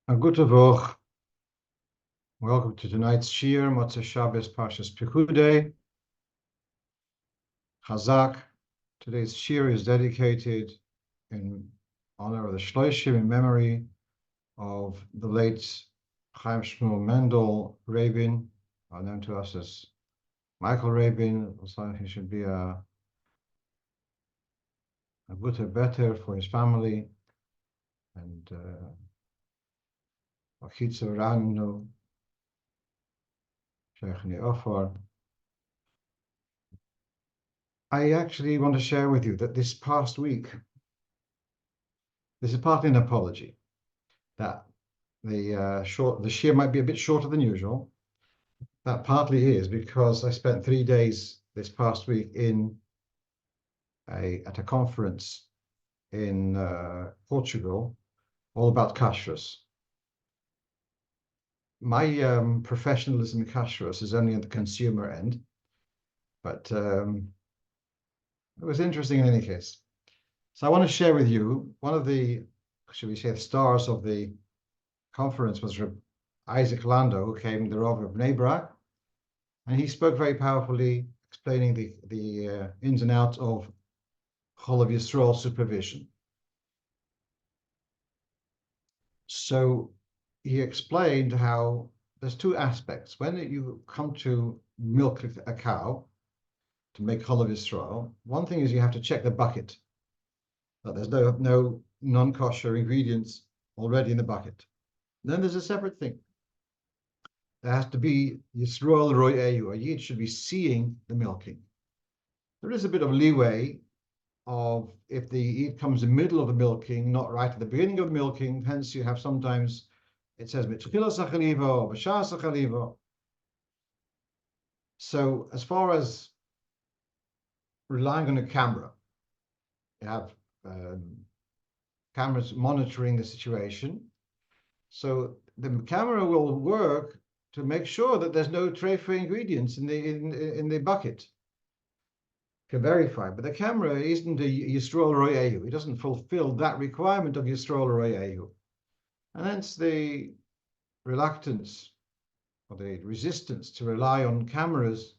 A gute Woche. Welcome to tonight's Shir, Motzei Shabbos, Parshas Pekudei, Chazak. Today's Shir is dedicated in honor of the Shloshim, in memory of the late Chaim Shmuel Mendel Rabin, known to us as Michael Rabin. He should be a gute better for his family, and Achitza Ranu, Sheikhni Ofar. I actually want to share with you that this past week, this is partly an apology, that the shir might be a bit shorter than usual. That partly is because I spent 3 days this past week at a conference in Portugal, all about kashrus. My professionalism in kashrus is only at the consumer end, but it was interesting in any case. So I want to share with you one of the, should we say, the stars of the conference was Isaac Lando, who came, the Rav of Bnei Brak, and he spoke very powerfully, explaining the ins and outs of Chol Yisrael supervision. So he explained how there's two aspects. When you come to milk a cow to make Chol Yisrael, one thing is you have to check the bucket, that there's no non-kosher ingredients already in the bucket. Then there's a separate thing. There has to be Yisrael Ro'eyu, a Yid should be seeing the milking. There is a bit of leeway of if the Yid comes in the middle of the milking, not right at the beginning of the milking, hence you have sometimes, it says, Mitchilas HaChaliva or B'shas HaChaliva. So as far as relying on a camera, you have cameras monitoring the situation. So the camera will work to make sure that there's no treifa ingredients in the bucket. Can verify, but the camera isn't a Yisrael Ro'eyu. It doesn't fulfill that requirement of Yisrael Ro'eyu. And hence the reluctance or the resistance to rely on cameras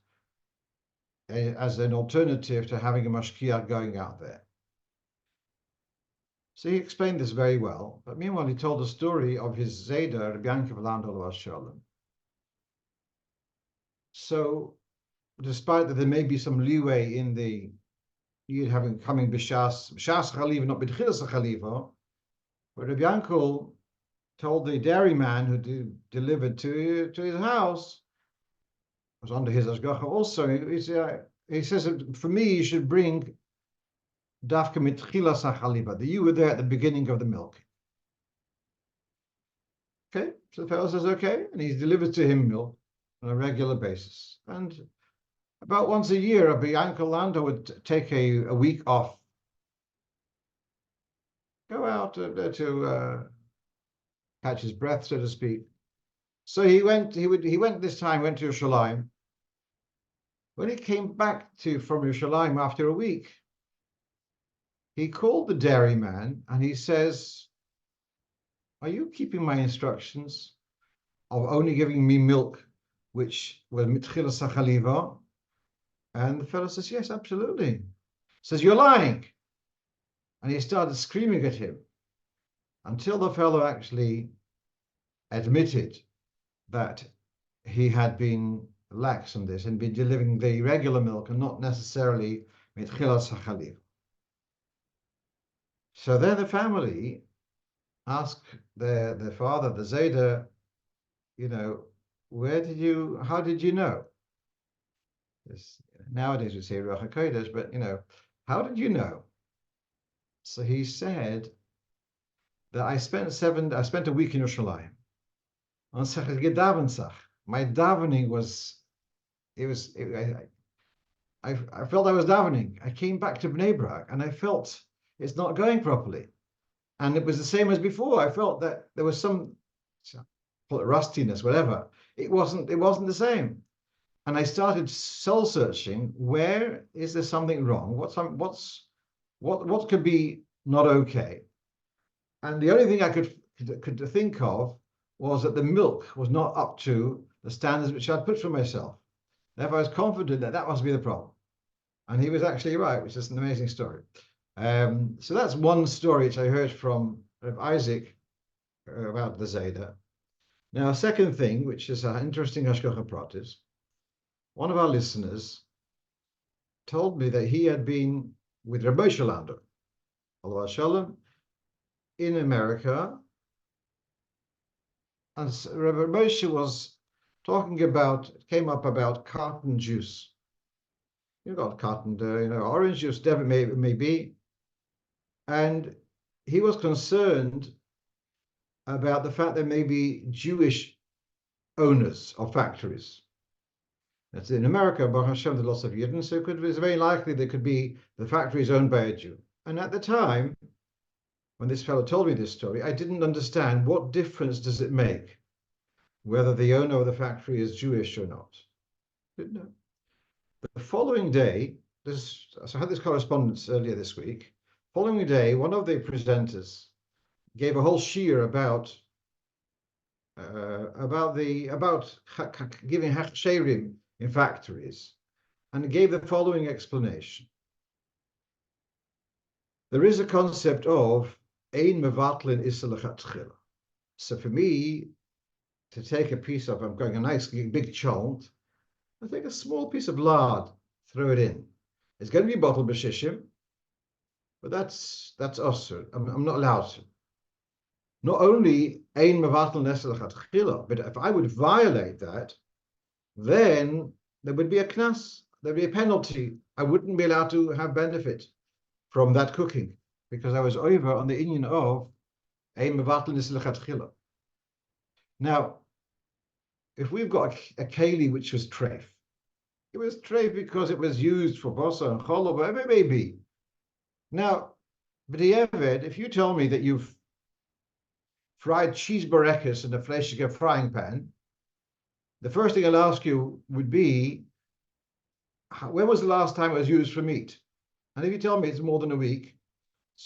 as an alternative to having a mashkiach going out there. So he explained this very well, but meanwhile he told the story of his Zayda, Rabbi Yankiv Landau Shalom. So despite that there may be some leeway in the Yid coming b'shas chaliva, not b'tchilas chaliva, but Rabbi Yankel told the dairyman who delivered to his house, was under his ashgacha also, he says, for me, you should bring dafka mitchilas chaliva, that you were there at the beginning of the milk. Okay, so the fellow says, okay, and he's delivered to him milk on a regular basis. And about once a year, Rabbi Yankel Lando would take a week off, go out to catch his breath, so to speak. So he went this time, went to Yerushalayim. When he came back from Yerushalayim after a week, he called the dairyman and he says, are you keeping my instructions of only giving me milk, which was mitchilas chaliva? And the fellow says, yes, absolutely. Says, you're lying. And he started screaming at him until the fellow actually admitted that he had been lax on this and been delivering the regular milk and not necessarily mitchilas chaliva. So then the family asked their father, the Zayda, how did you know? Nowadays we say Ruach HaKodesh, but how did you know? So he said that I spent a week in Yerushalayim. My davening was, I felt I was davening. I came back to Bnei Brak and I felt it's not going properly. And it was the same as before. I felt that there was some, call it rustiness, whatever. It wasn't the same. And I started soul searching. Where is there something wrong? What could be not okay? And the only thing I could could think of was that the milk was not up to the standards which I'd put for myself. Therefore, I was confident that that must be the problem. And he was actually right, which is an amazing story. So that's one story which I heard from Isaac about the Zeder. Now, a second thing, which is an interesting Hashgacha Pratis, one of our listeners told me that he had been with Rabbi Shalander, Allah Shalom, in America, and Rabbi Moshe was talking about, it came up about carton juice. You've got carton, orange juice, whatever it may be. And he was concerned about the fact there may be Jewish owners of factories. That's in America, Baruch Hashem, there's lots of Yidden, so it's very likely there could be the factories owned by a Jew. And at the time, when this fellow told me this story, I didn't understand what difference does it make whether the owner of the factory is Jewish or not. Didn't know. The following day, so I had this correspondence earlier this week. Following day, one of the presenters gave a whole shiur about giving hachsherim in factories, and gave the following explanation. There is a concept of ein mevatlin issa lechatchila. So for me, to take a piece of, I'm going a nice big chont, I take a small piece of lard, throw it in. It's going to be bottled b'shishim, but that's osur. I'm not allowed to. Not only ein mevatlin issa lechatchila, but if I would violate that, then there would be a knas, there would be a penalty. I wouldn't be allowed to have benefit from that cooking because I was over on the inyan of ein mevatlin issa lechatchila. Now, if we've got a keli which was treif, it was treif because it was used for bosa and cholov, whatever it may be. Now, b'diavad, if you tell me that you've fried cheese barekas in a fleshige frying pan, the first thing I'll ask you would be, when was the last time it was used for meat? And if you tell me it's more than a week,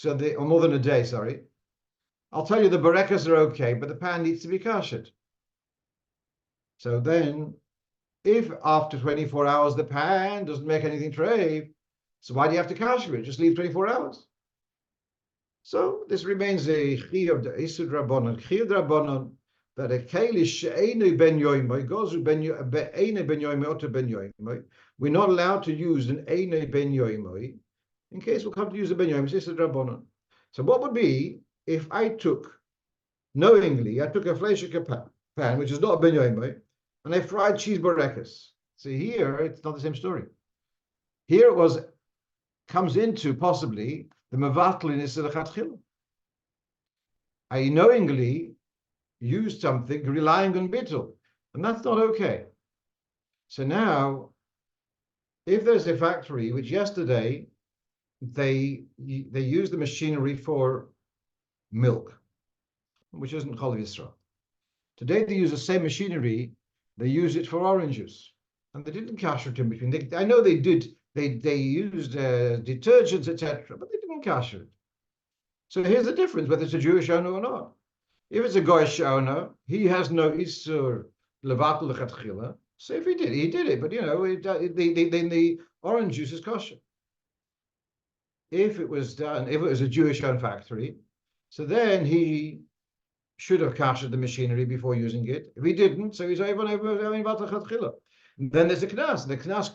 or more than a day, sorry, I'll tell you the barekas are okay, but the pan needs to be kashered. So then, if after 24 hours the pan doesn't make anything treif, so why do you have to kasher it? Just leave 24 hours. So this remains a chi of the Isud Rabbanon, that a keli she'enu ben yoimoi gozu eine ben yoimoi oto ben yoimoi. We're not allowed to use an eine ben yoimoi in case we'll come to use a ben yoimoi. Isud Rabbanon. So what would be if I took a fleshike pan, which is not a ben yoimoi, and I fried cheese barekas. See, here it's not the same story. Here it comes into possibly the mevatlin issa lechatchila. I knowingly used something relying on bittul, and that's not okay. So now, if there's a factory which yesterday they used the machinery for milk, which isn't Chol Yisrael. Today they use the same machinery. They use it for orange juice, and they didn't kasher it in between. I know they did. They used detergents, etc., but they didn't kasher it. So here's the difference: whether it's a Jewish owner or not. If it's a Goyish owner, he has no isur levatul lechatchila. So if he did it. But the orange juice is kosher. If it was a Jewish-owned factory, so then he should have kashered the machinery before using it. If he didn't, so he's over lechatchila. Then there's a knas. The knas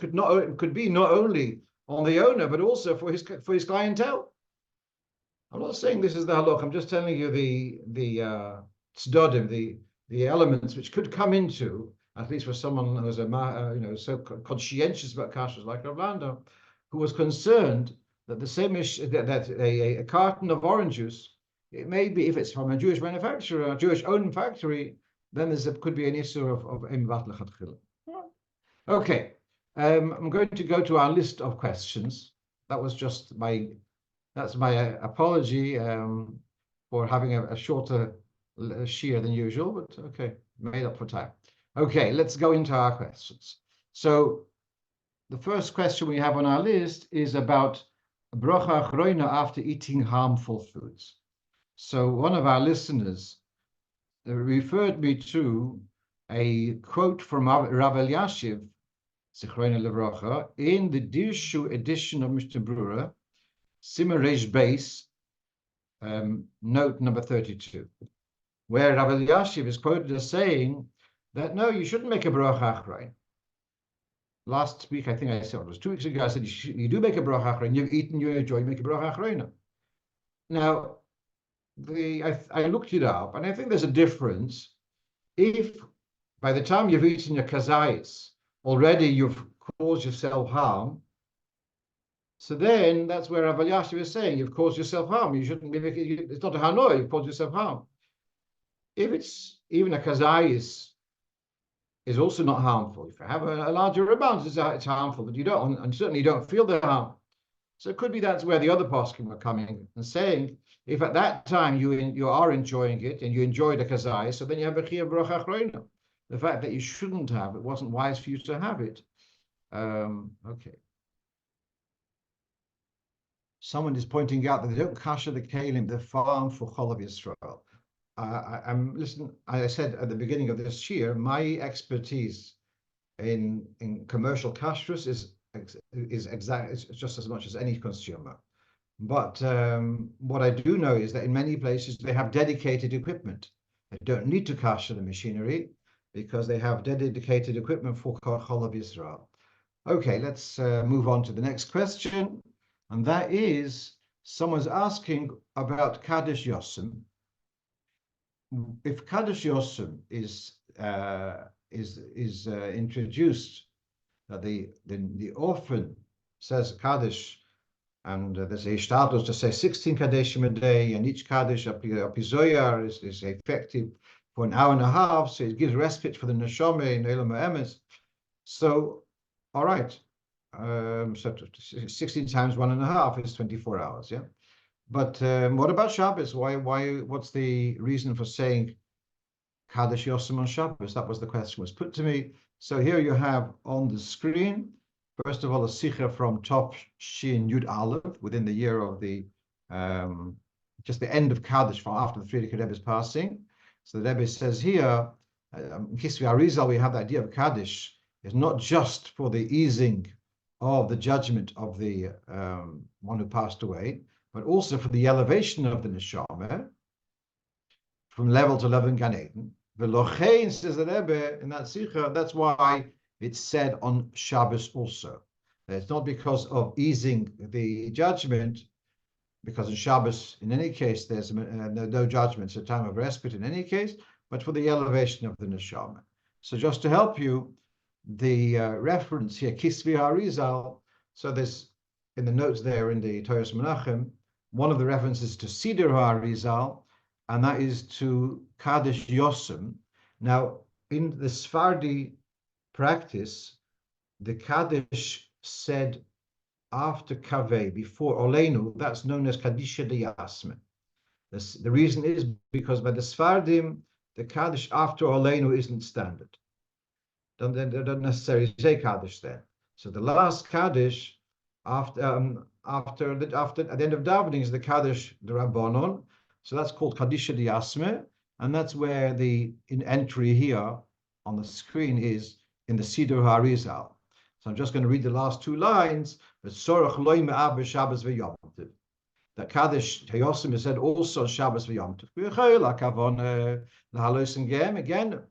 could be not only on the owner but also for his clientele. I'm not saying this is the halach. I'm just telling you the tzdodim, the elements which could come into, at least for someone who's so conscientious about kashrus like Rav Lando, who was concerned that the same that a carton of orange juice, it may be, if it's from a Jewish manufacturer, a Jewish-owned factory, then could be an issue of emvat lechatchila. Okay, I'm going to go to our list of questions. That's my apology for having a shorter shiur than usual, but okay, made up for time. Okay, let's go into our questions. So the first question we have on our list is about bracha achroina after eating harmful foods. So one of our listeners referred me to a quote from Rav Elyashiv, Zichrono Livracha, in the Dirshu edition of Mr. Brewer, Siman Reish Beis, note number 32, where Rav Elyashiv is quoted as saying that no, you shouldn't make a bracha achrein. Last week, I think I said, it was 2 weeks ago, I said you do make a bracha achrein. You've eaten, you enjoy, make a bracha achrein. Now, I looked it up, and I think there's a difference. If by the time you've eaten your kazayis, already you've caused yourself harm, so then that's where Rav Elyashiv is saying you've caused yourself harm. You shouldn't be making it. It's not a hanoi. You've caused yourself harm. If it's even a kazayis is also not harmful. If you have a larger amount, it's harmful, but you don't, and certainly you don't feel the harm. So it could be that's where the other poskim were coming and saying, if at that time you are enjoying it and you enjoy the kazai, so then you have a chiyuv bracha achreina. The fact that you shouldn't have it wasn't wise for you to have it. Okay. Someone is pointing out that they don't kasher the kalim, the farm for Chol of Yisrael. Listen, I said at the beginning of this year, my expertise in commercial kashrus is exact. It's just as much as any consumer. But what I do know is that in many places they have dedicated equipment. They don't need to kasher the machinery because they have dedicated equipment for Chol of Yisrael. Okay, let's move on to the next question, and that is someone's asking about Kaddish Yosem. If Kaddish Yosem is introduced, the orphan says Kaddish, and there's a Ishtadlus to say 16 Kaddishim a day, and each Kaddish, a pizoyar, is effective for an hour and a half, so it gives respite for the neshama in Elam Emes. So, all right, so 16 times 1.5 is 24 hours, yeah? But what about Shabbos? What's the reason for saying Kaddish Yosem on Shabbos? That was the question was put to me. So here you have on the screen, first of all, a sikha from Tov Shin Yud Aleph within the year of the, just the end of Kaddish from after the Frierdiker Rebbe's passing. So the Rebbe says here, in Kisvi Arizal, we have the idea of Kaddish is not just for the easing of the judgment of the one who passed away, but also for the elevation of the neshama from level to level in Gan Eden. V'lochein, says the Rebbe in that sikha, that's why it's said on Shabbos also. It's not because of easing the judgment, because in Shabbos, in any case, there's no judgment, it's a time of respite in any case, but for the elevation of the neshama. So just to help you, the reference here, Kisvi Harizal, so there's in the notes there in the Toras Menachem, one of the references to Siddur Harizal, and that is to Kaddish Yosem. Now, in the Sephardi practice, the Kaddish said after Kaveh, before Oleinu, that's known as Kadisha de Yasme. The reason is because by the Sephardim, the Kaddish after Oleinu isn't standard. They don't necessarily say Kaddish then. So the last Kaddish after at the end of davening is the Kaddish the Rabbanon. So that's called Kadisha Diasme, and that's where the entry here on the screen is in the Siddur Harizal. So I'm just going to read the last 2 lines. That Kaddish Hayosim is said also on Shabbos v'Yom Tov. Again,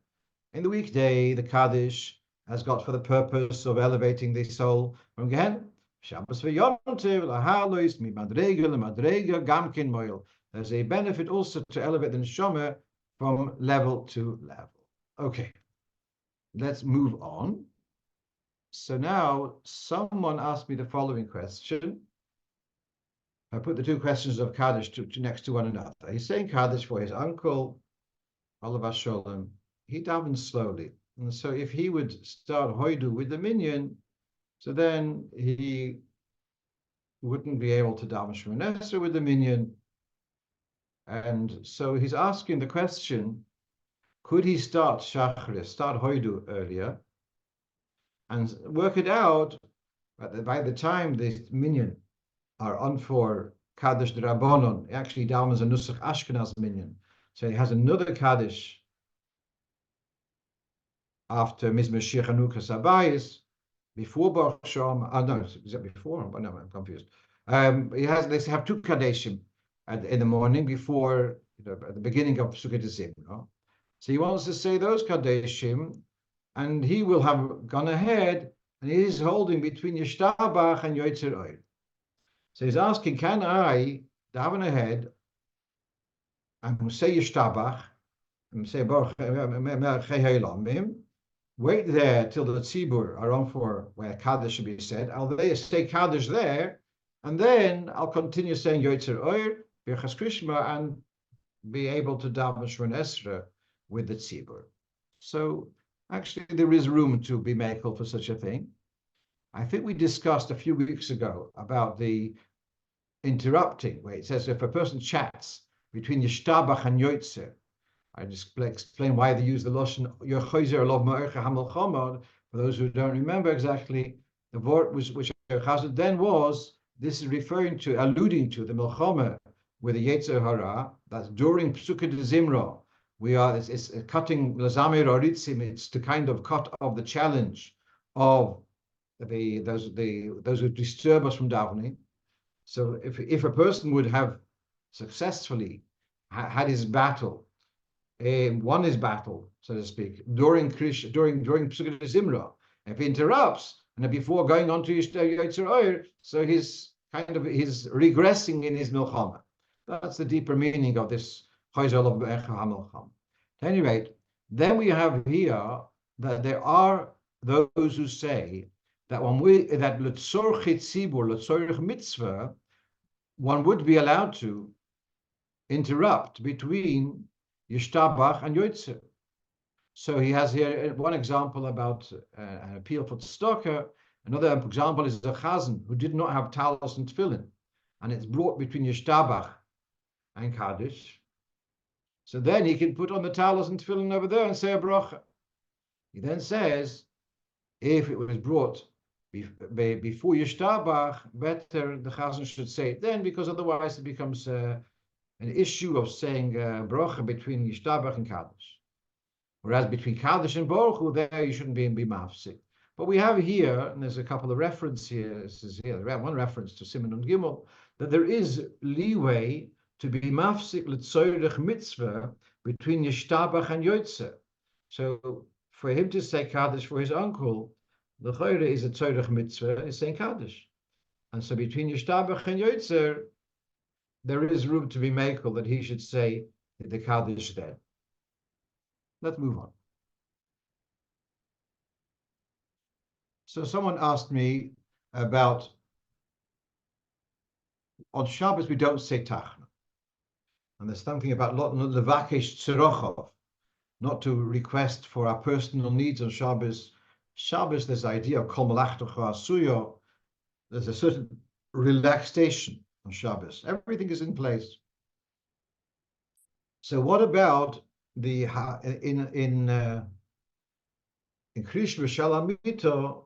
in the weekday, the Kaddish has got for the purpose of elevating the soul. Again, Shabbos v'Yom Tov lahalois mi madrega lemadrega gamkin moil. There's a benefit also to elevate the neshama from level to level. Okay, let's move on. So now someone asked me the following question. I put the 2 questions of Kaddish next to one another. He's saying Kaddish for his uncle, Olav Sholem. He davens slowly. And so if he would start Hoidu with the minyan, so then he wouldn't be able to daven Shemona Esrei with the minyan. And so he's asking the question, could he start Shachris, start Hoidu earlier, and work it out by the time the minyan are on for Kaddish D'Rabbanon, actually davens a Nusach Ashkenaz minyan. So he has another Kaddish after Mizmor Shir Chanukah Sabayis, before Baruch Shalom. No, is that before? Oh, no, I'm confused. They have two Kadeshim in the morning before, at the beginning of Sukkot Zim. So he wants to say those Kadeshim, and he will have gone ahead, and he is holding between Yishtabach and Yotzer Oir. So he's asking, can I daven ahead and say Yishtabach, and say Baruch He'elamim, wait there till the Tzibur are on for where Kaddish should be said. I'll say Kaddish there, and then I'll continue saying Yotzer Oir, Birchas Krishma, and be able to daven Shemon Esrei with the Tzibur. So actually there is room to be makel for such a thing. I think we discussed a few weeks ago about the interrupting, where it says if a person chats between Yishtabach and Yotzer, I just explain why they use the Lashon Yochozer Lov Ma'ercha HaMelchama. For those who don't remember exactly, the word which Chazal then was, this is referring to, alluding to the Melchama with the Yetzer Hara, that's during Psukkah de Zimra. It's cutting Lazamer Oritzim, it's the kind of cut of the challenge of those who disturb us from davening. So if a person would have successfully had his battle, won his battle, so to speak, during Psukkah Zimra, if he interrupts and before going on to Yotzer Oir, so he's regressing in his milchama. That's the deeper meaning of this Chayzel of Be'echa HaMilchama. At any rate, then we have here that there are those who say that that L'tzorch Tzibur, L'tzorch Mitzvah, one would be allowed to interrupt between Yishtabach and Yotzer. So he has here one example about an appeal for tzedakah. Another example is a chazan who did not have talis and tefillin, and it's brought between Yishtabach and Kaddish. So then he can put on the talis and tefillin over there and say a bracha. He then says, if it was brought before Yishtabach, better the chazan should say it then, because otherwise it becomes an issue of saying bracha between Yishtabach and Kaddish. Whereas between Kaddish and Baruch Hu, there you shouldn't be mafsik. But we have here, and there's a couple of references here, one reference to Siman and Gimel, that there is leeway to be mafsik l'tzorech mitzvah between Yishtabach and Yotzer. So for him to say Kaddish for his uncle, the chayre is a tzorech mitzvah, and he's saying Kaddish. And so between Yishtabach and Yotzer, there is room to be makel that he should say the Kaddish then. Let's move on. So someone asked me about, on Shabbos we don't say Tachna. And there's something about levakesh tzerochov, not to request for our personal needs on Shabbos. Shabbos, this idea of kol malachtocha asuyo, there's a certain relaxation on Shabbos. Everything is in place. So what about the in Krish v'Shalamito,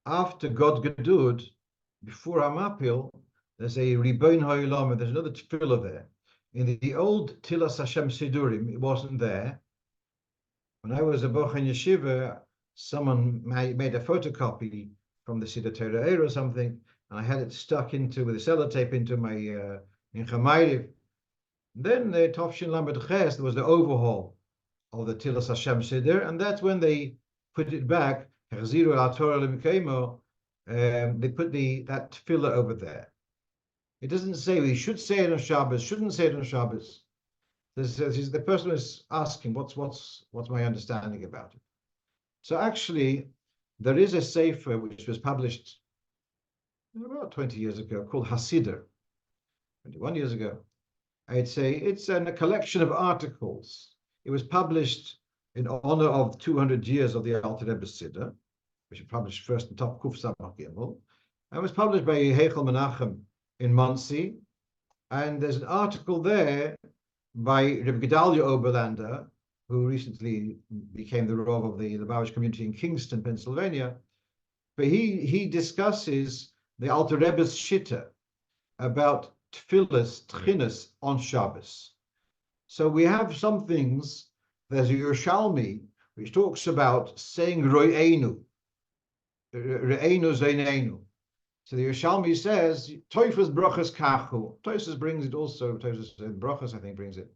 after God Gedud, before Hamapil, there's a Ribono Shel Olam, there's another tefillah there. In the old Tilas Hashem Sidurim, it wasn't there. When I was a Boch in Yeshiva, someone made a photocopy from the Siddur Torah or something, and I had it stuck with a sellotape into my in Chamayriv. Then the Tovshin Lamed Ches, there was the overhaul of the Tilas Hashem Siddur, and that's when they put it back. They put that tefillah over there. It doesn't say we should say it on Shabbos, shouldn't say it on Shabbos. The person is asking, what's my understanding about it? So actually, there is a sefer which was published about 20 years ago called Hasider, 21 years ago. It's a collection of articles. It was published in honor of 200 years of the Alter Rebbe Siddur, which was published first in Top Kuf Samach Gimel, and was published by Heichel Menachem in Monsey. And there's an article there by Reb Gedalia Oberlander, who recently became the Rav of the Lubavitch community in Kingston, Pennsylvania. But he discusses the Alter Rebbe's shitta about tefillas, tchinas on Shabbos. So we have some things. There's a Yerushalmi, which talks about saying Ro'einu, Re'einu Zeinenu. So the Yerushalmi says, Toifus brachas kachu. Toifus brings it also, Toifus brachas, I think, brings it.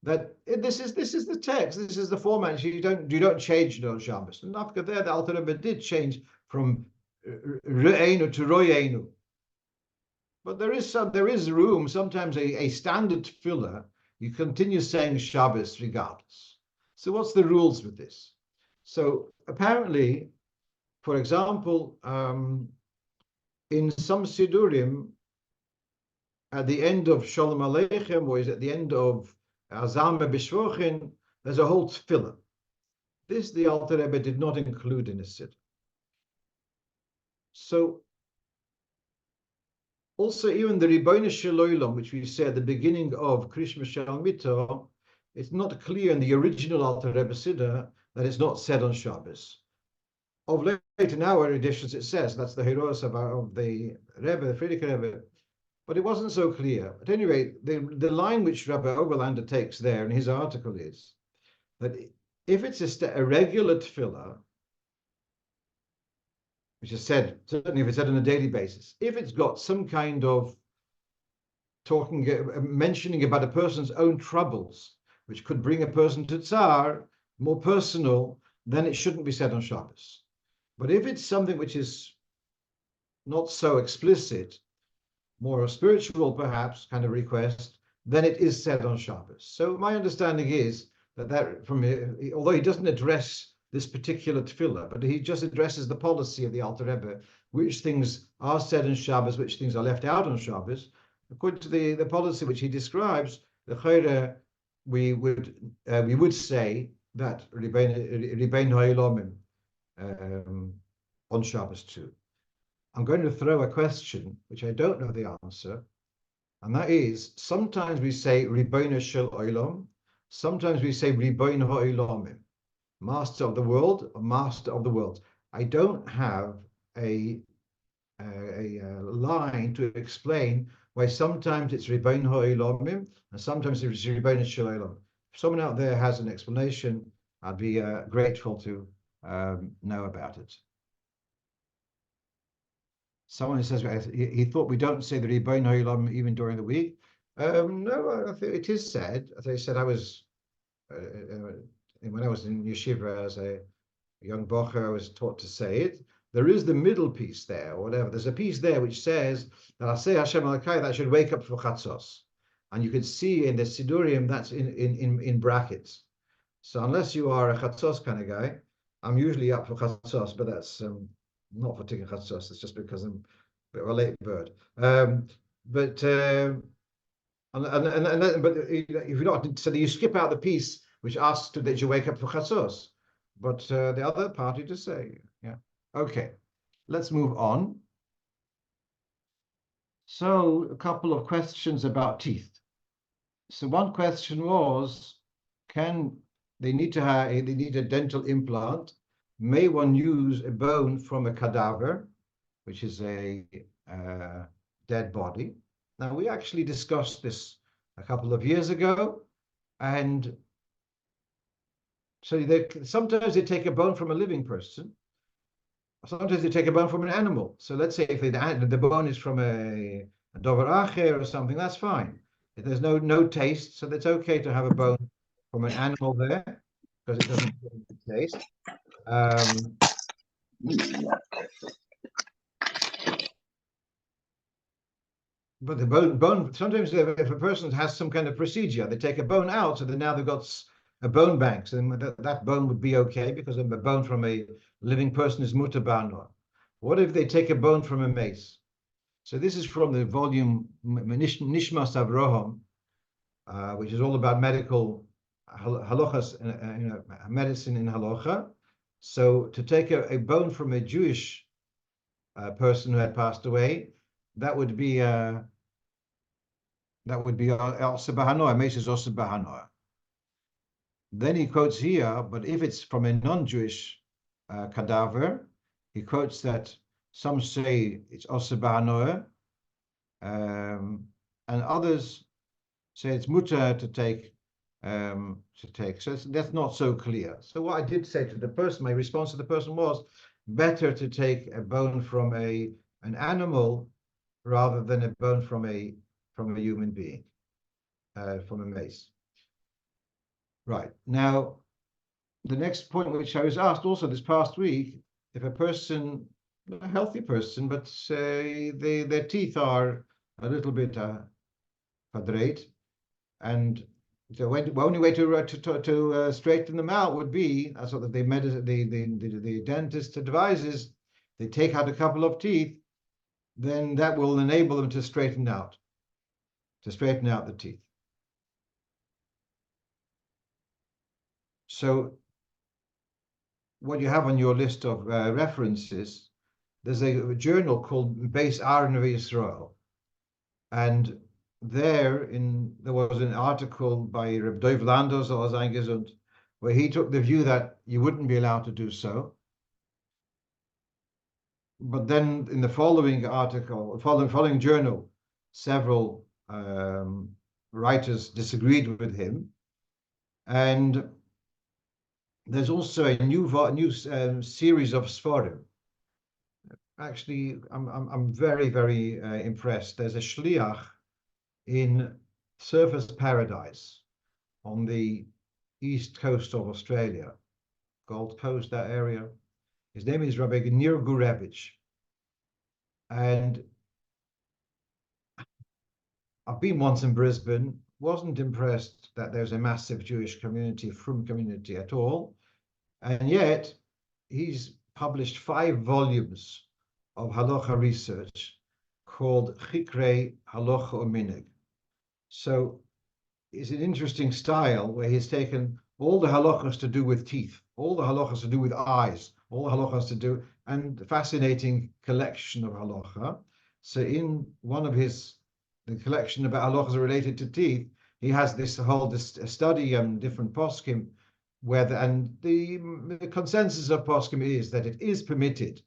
That this is the text, this is the format. You don't change it on Shabbos. And after there, the Alter Rebbe did change from Re'einu to Ro'einu. But there is room, sometimes a standard tefillah, you continue saying Shabbos regardless. So what's the rules with this? So apparently, for example, in some Sidurim, at the end of Shalom Aleichem, or is at the end of Azama B'Shvochin, there's a whole tefillah. This the Alter Rebbe did not include in his Siddur. So also, even the Ribono Shel Olam, which we say at the beginning of Krishma Shel Mito, it's not clear in the original Alter Rebbe Siddur that it's not said on Shabbos. Of late, in our editions, it says that's the Heroes of the Rebbe, the Frierdiker Rebbe, but it wasn't so clear. At any rate, the line which Rabbi Oberlander takes there in his article is that if it's a regular tefillah, which is said, certainly if it's said on a daily basis, if it's got some kind of mentioning about a person's own troubles, which could bring a person to tsar, more personal, then it shouldn't be said on Shabbos. But if it's something which is not so explicit, more spiritual perhaps kind of request, then it is said on Shabbos. So my understanding is that although he doesn't address this particular tefillah, but he just addresses the policy of the Alter Rebbe, which things are said on Shabbos, which things are left out on Shabbos. According to the policy which he describes, the Chayre, we would say that Ribein Ha'ilomim on Shabbos too. I'm going to throw a question which I don't know the answer, and that is, sometimes we say Ribono Shel Olam, sometimes we say Ribono Ha'ilomim, Master of the world or Master of the world. I don't have a line to explain why sometimes it's Ribono Ha'ilomim and sometimes it's Ribono Shel Olam. If someone out there has an explanation, I'd be grateful to know about it. Someone says he thought we don't say the Ribono Ha'ilomim even during the week. No, I think it is said. As I said, I was when I was in yeshiva as a young bocher, I was taught to say it. There is the middle piece there, or whatever. There's a piece there which says that I say Hashem Elokai, that should wake up for chatzos, and you can see in the Sidurim that's in brackets. So unless you are a chatzos kind of guy, I'm usually up for chatzos, but that's not for taking chatzos. It's just because I'm a bit of a late bird. But if you don't, so you skip out the piece which asks that you wake up for chatzos, but the other party to say, yeah. Okay, let's move on. So a couple of questions about teeth. So one question was, they need a dental implant? May one use a bone from a cadaver, which is a dead body? Now, we actually discussed this a couple of years ago, and so sometimes they take a bone from a living person, sometimes they take a bone from an animal. So let's say if the bone is from a dover acher or something, that's fine. If there's no taste, so it's okay to have a bone from an animal there, because it doesn't taste. But the bone, sometimes if a person has some kind of procedure, they take a bone out, so then now they've got a bone bank, so that bone would be okay, because a bone from a living person is mutar ba'anor. What if they take a bone from a mace? So this is from the volume Nishmas Avraham, which is all about medical halachas, medicine in halacha. So to take a bone from a Jewish person who had passed away, that would be also b'hanor. Mace is also b'hanor. Then he quotes here, but if it's from a non-Jewish cadaver, he quotes that some say it's also b'hanor, and others say it's mutar to take to take. So that's not so clear. So what I did say to the person, my response to the person was, better to take a bone from an animal rather than a bone from a human being, from a mace. Right. Now, the next point which I was asked also this past week, if a person, a healthy person, but say their teeth are a little bit quadrate, and the only way to straighten them out would be, that's what the dentist advises, they take out a couple of teeth, then that will enable them to straighten out the teeth. So what you have on your list of references, there's a journal called Beis Arnav Yisrael, and there was an article by Reb Dov Landau, where he took the view that you wouldn't be allowed to do so. But then in the following article, following journal, several writers disagreed with him, and there's also a new series of Sforim. Actually, I'm very, very impressed. There's a shliach in Surfers Paradise on the east coast of Australia, Gold Coast, that area. His name is Rabbi Nir Gurevich. And I've been once in Brisbane, wasn't impressed that there's a massive Jewish community, frum community at all. And yet he's published 5 volumes of halacha research called Chikrei Halacha Uminig. So it's an interesting style where he's taken all the halachas to do with teeth, all the halachas to do with eyes, all the halachas to do, and fascinating collection of halacha. So in one of the collection about halachas related to teeth, he has this study and different poskim, where the consensus of poskim is that it is permitted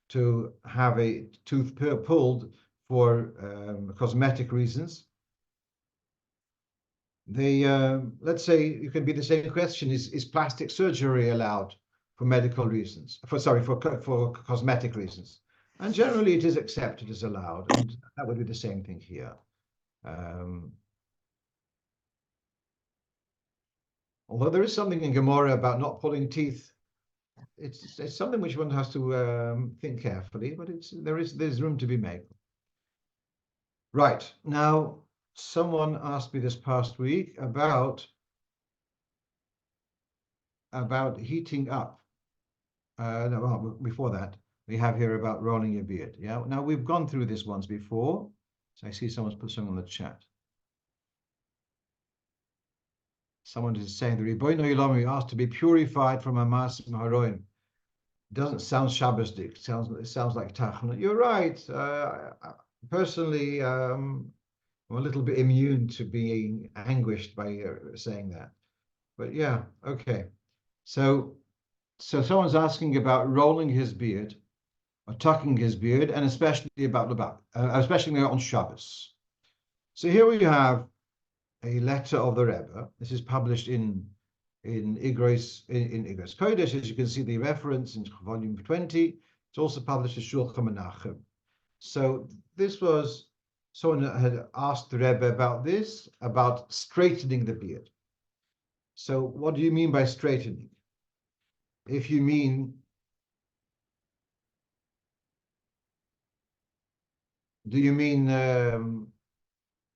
to have a tooth pulled for cosmetic reasons. Let's say it can be the same question: is plastic surgery allowed for medical reasons? For cosmetic reasons? And generally, it is accepted as allowed, and that would be the same thing here. Although there is something in Gemara about not pulling teeth, it's something which one has to think carefully, but there's room to be made. Right now, someone asked me this past week about heating up. No, well, before that, we have here about rolling your beard. Yeah. Now we've gone through this once before. So I see someone's put something on the chat. Someone is saying the Ribono Olam asked to be purified from a Maasim Haroim. Doesn't sound Shabbosdik. It sounds like Tachanun. You're right. Personally, I'm a little bit immune to being anguished by saying that. But yeah, okay. So someone's asking about rolling his beard or tucking his beard, and especially especially on Shabbos. So here we have a letter of the Rebbe. This is published in Igros Kodesh. As you can see, the reference in volume 20. It's also published in Shulchan Menachem. So this was, someone had asked the Rebbe about this, about straightening the beard. So what do you mean by straightening? If you mean, do you mean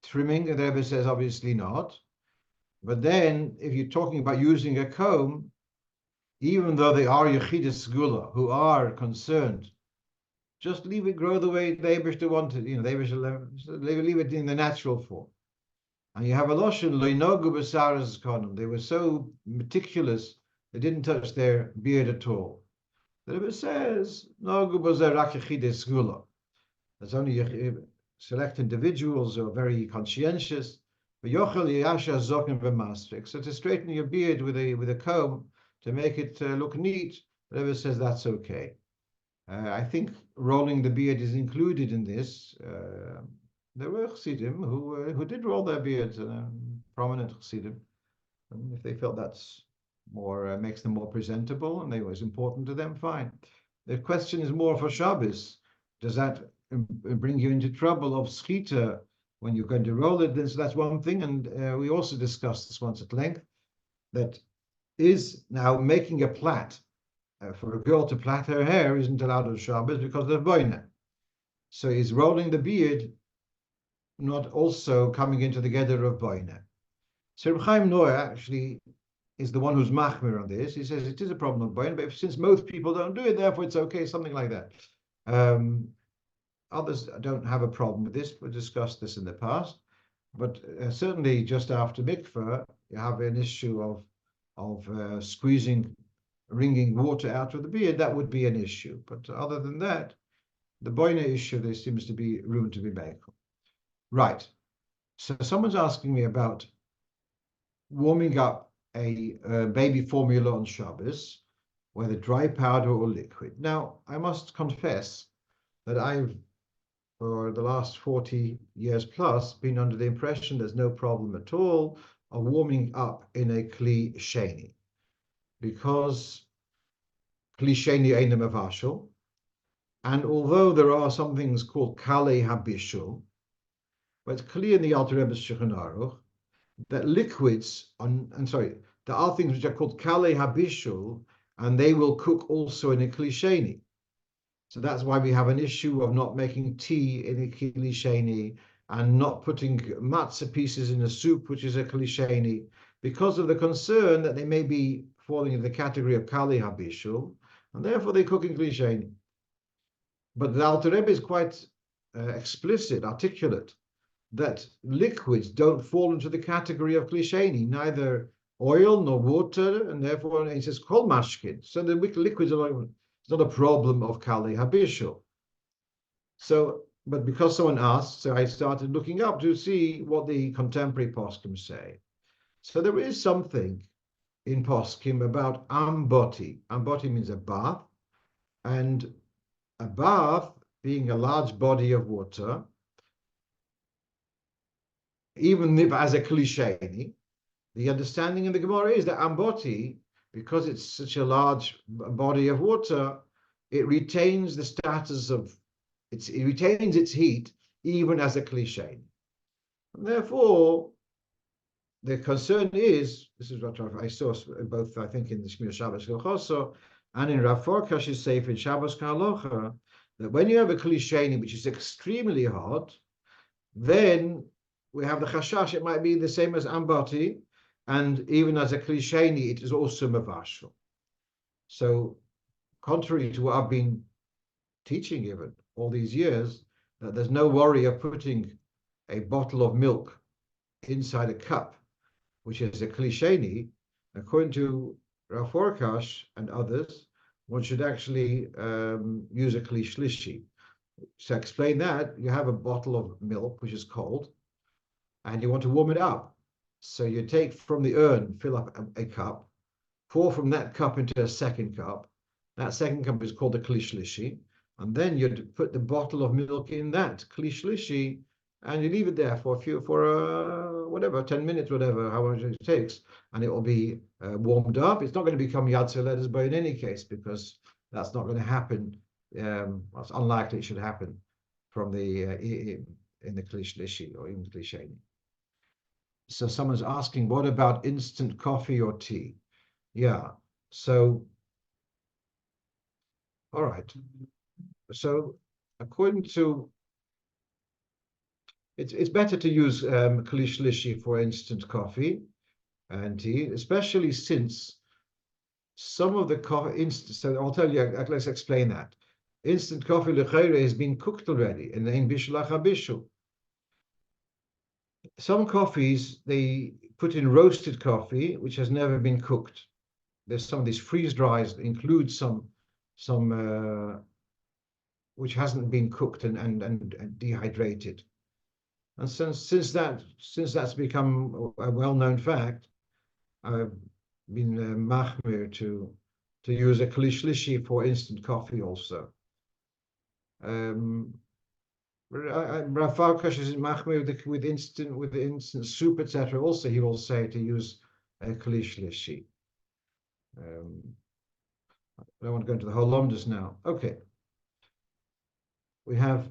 trimming? The Rebbe says obviously not. But then if you're talking about using a comb, even though they are Yechidus Segula, who are concerned, just leave it grow the way the Eibishter wanted. You know, the Eibishter leave it in the natural form. And you have a Loshen, Loinogu B'saras Konim. They were so meticulous, they didn't touch their beard at all. The Rebbe says, Nogu B'sarak Yechidus Segula. There's only select individuals who are very conscientious. So to straighten your beard with a comb to make it look neat, the Rebbe says that's okay. I think rolling the beard is included in this. There were Chassidim who did roll their beards, prominent Chassidim. And if they felt that's more makes them more presentable and it was important to them, fine. The question is more for Shabbos. Does that bring you into trouble of schita when you're going to roll it? That's one thing. And we also discussed this once at length, that is now making a plait for a girl to plait her hair isn't allowed on Shabbos because of boina. So is rolling the beard not also coming into the gather of boina? So Reb Chaim Noah actually is the one who's machmir on this. He says it is a problem of boina, but since most people don't do it, therefore it's okay, something like that. Others don't have a problem with this. We've discussed this in the past, but certainly just after mikveh, you have an issue of squeezing, wringing water out of the beard. That would be an issue. But other than that, the boina issue, there seems to be room to be made. Right. So someone's asking me about warming up a baby formula on Shabbos, whether dry powder or liquid. Now, I must confess that I've, for the last 40 years plus, been under the impression there's no problem at all of warming up in a kli sheni, because kli sheni ain't a mavashel, and although there are some things called kale habishul, but it's clear in the Alter Rebbe's Shulchan Aruch that liquids there are things which are called kale habishul, and they will cook also in a kli sheni. So that's why we have an issue of not making tea in a kli sheni and not putting matzah pieces in a soup, which is a kli sheni, because of the concern that they may be falling into the category of kale habishul, and therefore they cook in kli sheni. But the Alter Rebbe is quite explicit, articulate, that liquids don't fall into the category of kli sheni, neither oil nor water, and therefore he says kol mashkin. So the liquids are not a problem of kale habishul. So, but because someone asked, so I started looking up to see what the contemporary poskim say. So there is something in poskim about amboti. Amboti means a bath, and a bath being a large body of water, even if as a kli sheni, the understanding in the Gemara is that amboti, because it's such a large body of water, it retains the status of, it retains its heat even as a kli sheni. And therefore, the concern is, this is what I saw both, I think, in the Shmir Shabbos Choso and in Rav Farkash's Sefer in Shabbos Halacha, that when you have a kli sheni which is extremely hot, then we have the chashash, it might be the same as amboti, and even as a kli sheni, it is also mavashel. So, contrary to what I've been teaching even all these years, that there's no worry of putting a bottle of milk inside a cup, which is a kli sheni, according to Rav Farkash and others, one should actually use a kli shlishi. To explain that, you have a bottle of milk which is cold, and you want to warm it up. So you take from the urn, fill up a cup, pour from that cup into a second cup. That second cup is called a kli shlishi, and then you put the bottle of milk in that kli shlishi, and you leave it there for whatever, 10 minutes, whatever, however it takes, and it will be warmed up. It's not going to become yatzer ledesbo in any case, because that's not going to happen. It's unlikely it should happen from the in the kli shlishi or in kli sheni. So someone's asking, what about instant coffee or tea? Yeah. So, all right. So, according to, it's better to use kli shlishi for instant coffee and tea, especially since some of the coffee, so I'll tell you, let's explain that. Instant coffee l'chayre has been cooked already in bishul habishul. Some coffees, they put in roasted coffee, which has never been cooked. There's some of these freeze dries that include some which hasn't been cooked and dehydrated. And since that's become a well-known fact, I've been machmir to use a kli shlishi for instant coffee also. Rav Farkash is machmir with instant soup, etc. Also, he will say to use Kli Shlishi. I don't want to go into the whole lomdus now. Okay. We have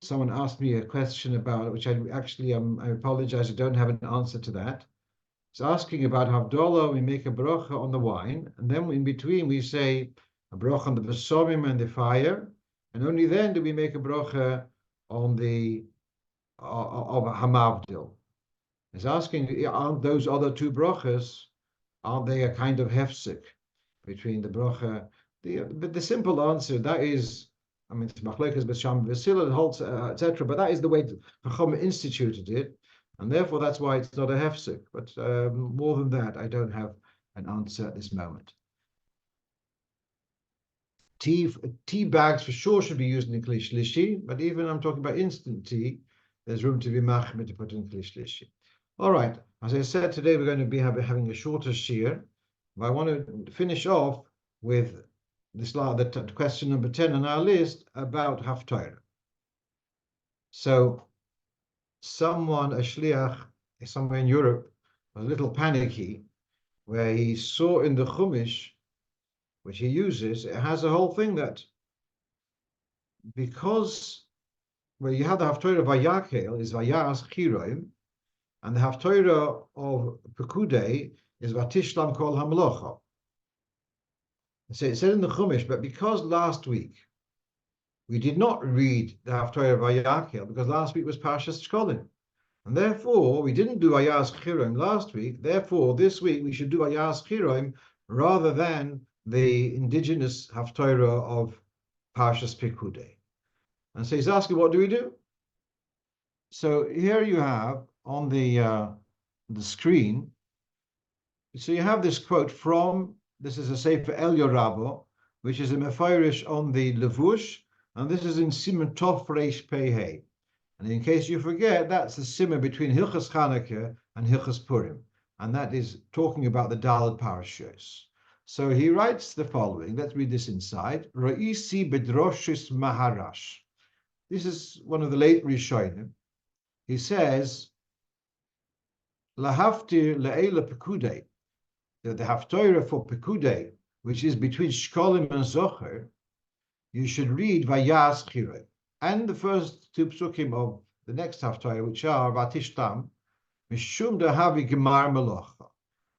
someone asked me a question about it, which I actually I apologize, I don't have an answer to that. It's asking about Havdalah, we make a bracha on the wine, and then in between we say a bracha on the besomim and the fire, and only then do we make a bracha on the of a hamavdil. It's asking, aren't those other two brachas, aren't they a kind of hefsek between the bracha? But the simple answer, that is, I mean, it's machlekes b'sham v'sila holds, etc. But that is the way Chacham instituted it, and therefore that's why it's not a hefsek. But more than that, I don't have an answer at this moment. Tea bags for sure should be used in Kli Shlishi, but even I'm talking about instant tea, there's room to be machmir to put in Kli Shlishi. All right, as I said, today we're going to be having a shorter shiur, but I want to finish off with this the question number 10 on our list about Haftarah. So someone, a shliach, somewhere in Europe, was a little panicky, where he saw in the Chumash, which he uses, it has a whole thing that because where you have the Haftarah of Vayakel is Vayas Chiroim, and the Haftarah of Pekudei is Vatishlam Kol Hamlocha. So it said in the Chumash, but because last week we did not read the Haftarah of Vayakel, because last week was Parshas Shkolim, and therefore we didn't do Vayas Chiroim last week, therefore this week we should do Vayas Chiroim rather than the indigenous Haftarah of Parshas Pekudei. And so he's asking, what do we do? So here you have on the screen, so you have this quote from, this is a Sefer El Yorabo, which is a mefarish on the Levush, and this is in Siman Tov Reish Pei Hey. And in case you forget, that's the simmer between Hilchas Chanukah and Hilchas Purim, and that is talking about the Daled Parashos. So he writes the following, let's read this inside, Ra'isi Bedroshis Maharash. This is one of the late Rishonim. He says, Lahaftir le'ela Pekudei, the Haftarah for Pekudei, which is between Shkolim and Zocher, you should read Vayas Chirei, and the first two psukim of the next Haftarah, which are Vatishtam, Mishum Dahavi Gemar Melocha.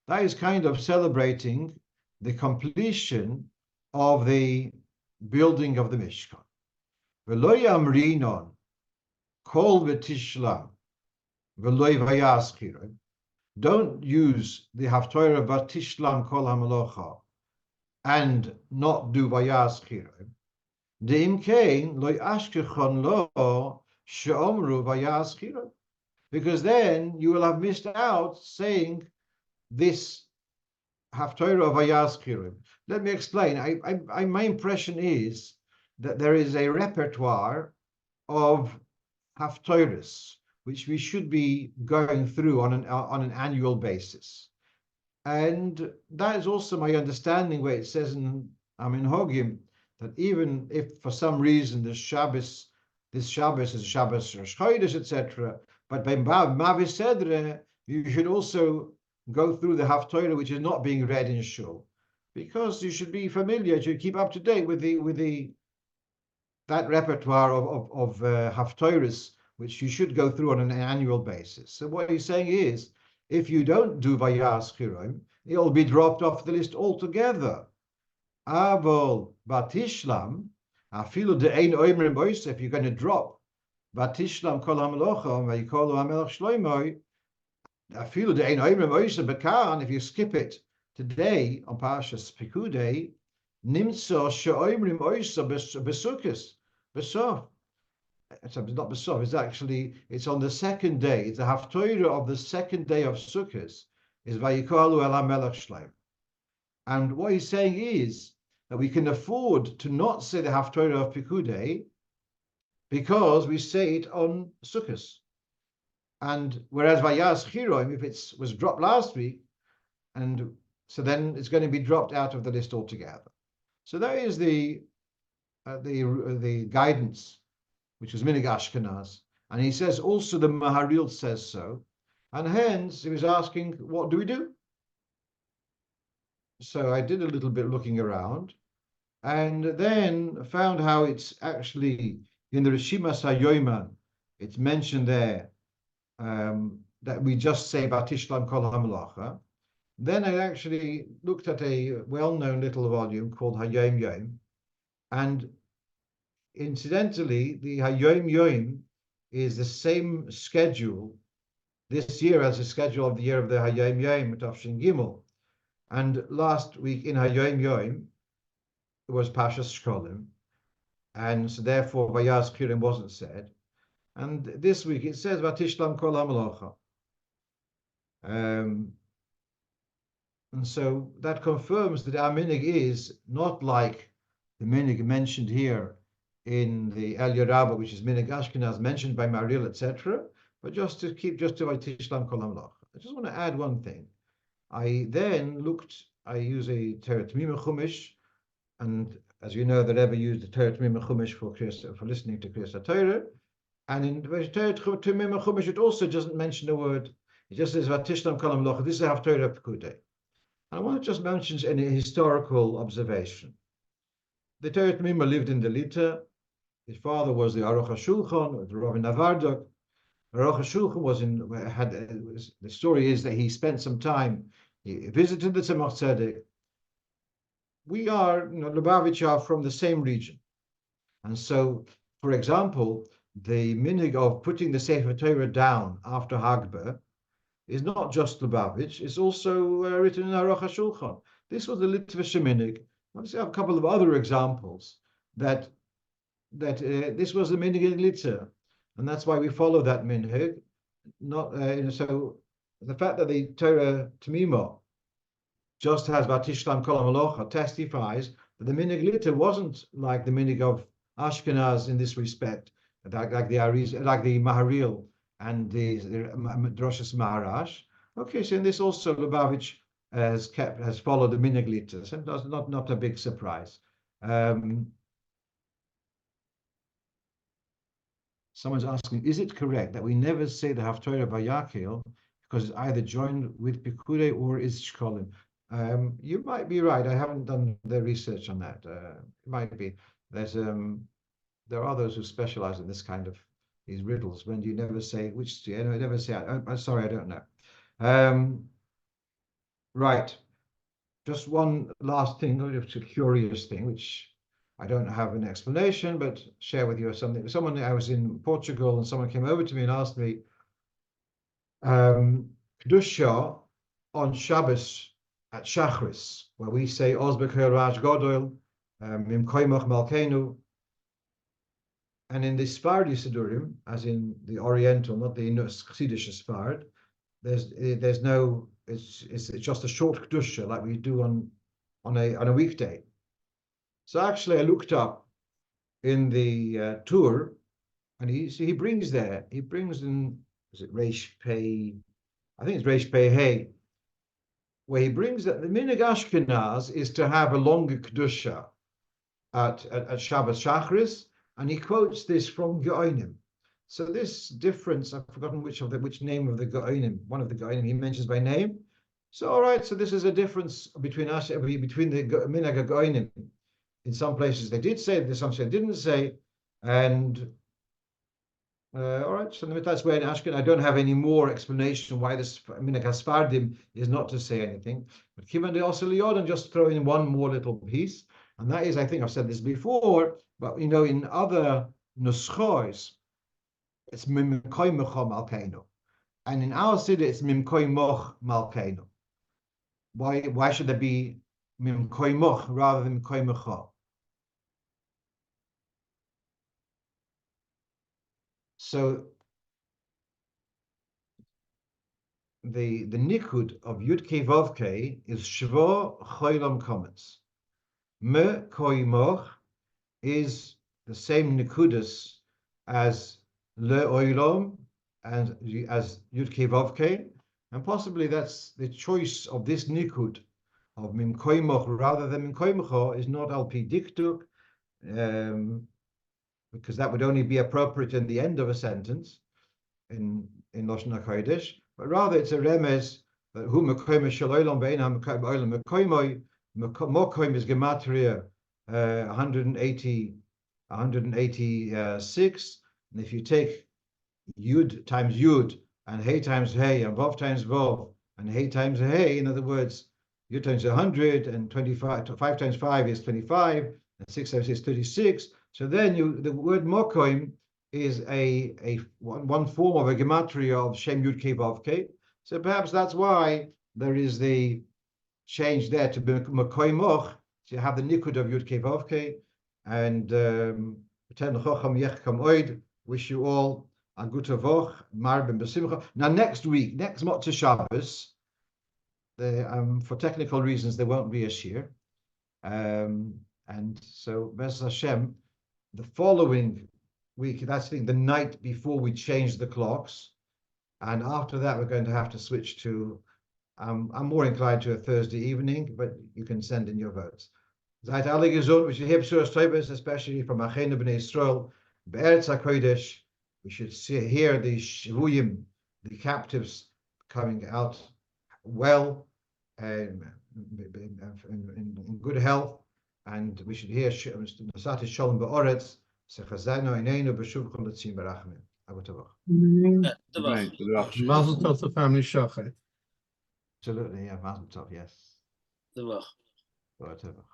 That is kind of celebrating the completion of the building of the Mishkan. V'lo yamrinon kol v'tishlam v'lo vayas chirei. Don't use the Haftarah v'tishlam kol hamalocha and not do vayas chirei. De'im kein lo yashkechon lo she'omru vayas chirei. Because then you will have missed out saying this Haftarah of Vayas Chirei. Let me explain. My impression is that there is a repertoire of Haftarahs which we should be going through on an annual basis, and that is also my understanding. Where it says in Hogim that even if for some reason this Shabbos is Shabbos Rosh Chodesh, etc., but by Mavis Sedre you should also go through the Haftarah which is not being read in Shul, because you should be familiar to keep up to date with that repertoire of Haftarahs which you should go through on an annual basis. So what he's saying is, if you don't do Vayas Chiroim, it'll be dropped off the list altogether. Avol Batishlam, afilu de'ein oimrim ois, if you're going to drop Batishlam kol hamelocha vayikolu hamelach shloimoi, afilu de'ein oimrim ois bekan, if you skip it today on Parshas Pekudei, nimtzo she'oimrim ois besukis besof. It's not besof. It's on the second day. It's the Haftarah of the second day of Sukkot is vayikalu el hamelach shloim. And what he's saying is that we can afford to not say the Haftarah of Pekudei because we say it on Sukkot. And whereas Vayas Chiroim, if it was dropped last week, and so then it's going to be dropped out of the list altogether. So that is the guidance, which was Minig Ashkenaz. And he says also the Maharil says so. And hence he was asking, what do we do? So I did a little bit looking around and then found how it's actually in the Rishimas HaYoiman, it's mentioned there that we just say Batishlam Kol HaMelacha. Then I actually looked at a well-known little volume called Hayom Yom, and incidentally, the Hayom Yom is the same schedule this year as the schedule of the year of the Hayom Yom Tafshin Gimel. And last week in Hayom Yom it was Pashas Shkolim, and so therefore Vayaz Kirim wasn't said. And this week it says Vatishlam Kol HaMelacha. And so that confirms that our minig is not like the minig mentioned here in the El Yerabah, which is minig Ashkenaz mentioned by Maril, etc., but just to Vatishlam Kol HaMelacha. I just want to add one thing. I use a Teret Mimah Chumash, and as you know, the Rebbe used the Teret Mimah Chumash for listening to Kriyas HaTorah. And in the Teret Mimah Chumash, it also doesn't mention the word. It just says Vatishlam Kol HaMelacha. This is a Haftorah Pekudei. I want to just mention a historical observation. The Teret Mimah lived in the Lita. His father was the Aruch HaShulchan, the Rav Navardok. Aruch HaShulchan the story is that he spent some time, he visited the Tzemach Tzedek. We are, Lubavitch are from the same region. And so, for example, the minig of putting the Sefer Torah down after Hagbah is not just Lubavitch, it's also written in Aruch HaShulchan. This was the Litvish minig. I want to have a couple of other examples that this was the minig in Litza, and that's why we follow that minig. Not so the fact that the Torah Tamimah just has Vatishlam Kol HaMelacha testifies that the minig Litza wasn't like the minig of Ashkenaz in this respect, like the Maharil and the Droshes Maharash. Okay, so in this also Lubavitch has followed the minig Litza, so not a big surprise. Someone's asking, is it correct that we never say the Haftorah Vayakil because it's either joined with Pekudei or is Shkolim? You might be right. I haven't done the research on that. It might be. There are those who specialize in this kind of these riddles. When you never say which, I never say. I'm sorry, I don't know. Right. Just one last thing, a curious thing, which I don't have an explanation, but share with you something. I was in Portugal and someone came over to me and asked me, Kedusha on Shabbos at Shachris, where we say Oz B'Kol Raj Godol, Mim Koimach Malkeinu, and in the Sephardi Sidurim, as in the Oriental, not the Chassidish Sfard, there's no, it's just a short Kedusha like we do on a weekday. So actually I looked up in the tour, and he brings in, is it Reish Pei? I think it's Reish Pei Hey, where he brings that the Minig Ashkenaz is to have a longer Kedusha at Shabbos Shachris, and he quotes this from Geonim. So this difference, I've forgotten which name of the Geonim, one of the Geonim he mentions by name. So all right, so this is a difference between the Minhag Geonim. In some places they did say, there's some they didn't say, and all right, so that's where in Ashken I don't have any more explanation why this Minhag Hasfardim is not to say anything. But Kivan de Oseliod, and just throw in one more little piece, and that is, I think I've said this before, but in other nuschos, it's Mimkoi Mechom Malkeinu, and in our city it's Mimkoi Moch Malkeinu. Why should there be Mimkoi Moch rather than Mimkoi Mechom? So the nikud of Yud Kei Vav Kei is Shvo Cholam Komets. Me Koimoch is the same nikudas as Le Oilom and as Yud Kei Vav Kei, and possibly that's the choice of this nikud of Mim Koimoch rather than Mim Koimocho is not al pi diktuk, because that would only be appropriate in the end of a sentence in Lashon HaKodesh, but rather it's a remez that who mekoim shaloilom be'enam mekoim mekoimoi mokoim is gematria 186, and if you take Yud times Yud and Hey times Hey and Vov times Vov and Hey times Hey, in other words, Yud times 100 and 25, 5 times 5 is 25 and 6 times 6 is 36. So then the word Mokoim is one form of a gematria of Shem Yud Kei Vav Kei. So perhaps that's why there is the change there to Mokoimoch. So you have the Nikud of Yud Kei Vav Kei, and wish you all a gute Woche, Marbim Besimcha. Now next week, next Motzei Shabbos, for technical reasons there won't be a shir, and so Bez Hashem, the following week, that's the night before we change the clocks, and after that we're going to have to switch to. I'm more inclined to a Thursday evening, but you can send in your votes. Seid alle gesund, we should hear B'shuras Tovos, especially from Achenu B'nai Yisrael, Be'eretz HaKodesh. We should hear the Shivuyim, the captives, coming out well and in good health, and we should hear Nasati Shalom Ba'oretz, Sechazanu Eineinu B'shuvchom L'tzim Barachmim. Mazel tov to family shochet. Absolutely, yeah, Mazel tov, yes. Tov. Whatever.